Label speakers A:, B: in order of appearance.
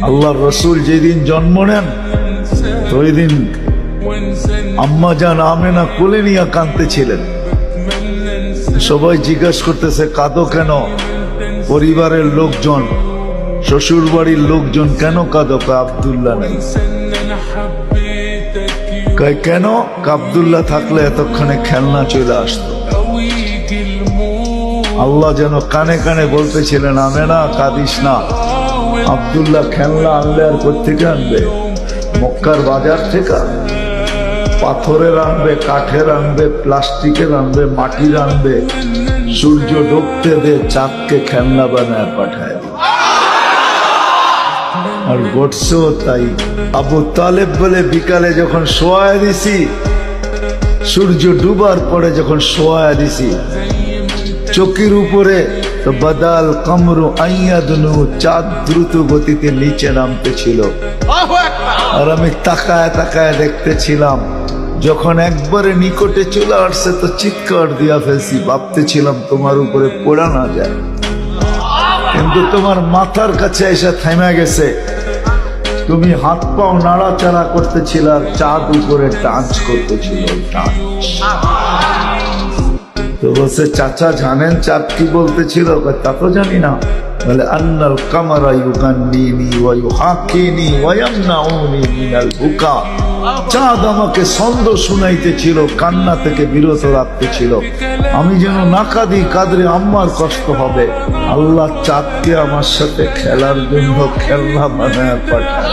A: আল্লাহর রসুল যেদিন জন্ম নেন ওই দিন আম্মা জান আমেনা কোলে নিয়ে কাঁদতেছিলেন। সবাই জিজ্ঞাসা করতেছে কাঁদো কেন? পরিবারের লোকজন, শ্বশুর বাড়ির লোকজন কেন কাঁদো? আব্দুল্লাহ নাই। কেন? আব্দুল্লাহ থাকলে এতক্ষণে খেলনা চলে আসতো। আল্লাহ যেন কানে কানে বলতেছিলেন আমেনা কাঁদিস না, আব্দুল্লাহ খেলনা আনলে আর কোত্থেকে আনবে? মক্কার বাজার থেকে পাথরের আনবে, কাঠের আনবে, প্লাস্টিকের আনবে, মাটির আনবে। সূর্য ডুবতে দে, চাঁদকে খেলনা বানায় পাঠায়। আর ঘটছেও তাই। আবু তালেব বলে বিকালে যখন শোয়া দিছি, সূর্য ডুবার পরে যখন শোয়া দিছি, চোখের উপরে তো বাদাল কামরু আইয়াদনু, চাঁদ দ্রুত গতিতে নিচে নামতেছিল। আর আমি তাকায় তাকায় দেখতেছিলাম। যখন একবারে নিকটে চলে আসছে তো চিৎকার দিয়া ফেলছি, ভাবতেছিলাম তোমার উপরে পড়া না যায়, কিন্তু তোমার মাথার কাছে এসে থেমে গেছে। তুমি হাত পাও নাড়াচাড়া করতেছিল আর চাঁদ উপরে টাচ করতেছিল। তো বলছে চাচা জানেন চাঁদ কি বলতেছিল? তা তো জানি না। বলে আন্নাল কামারা ইউগান্নিনি ওয়া ইউহাকিনি ওয়া ইয়ামনাউনি মিনাল বুকা। চাঁদ আমাকে ছন্দ শুনাইতেছিল, কান্না থেকে বিরত রাখতেছিল। আমি যেন না কাঁদি, কাঁদলে আম্মার কষ্ট হবে। আল্লাহ চাঁদকে আমার সাথে খেলার জন্য খেলনা বানায় পাঠায়।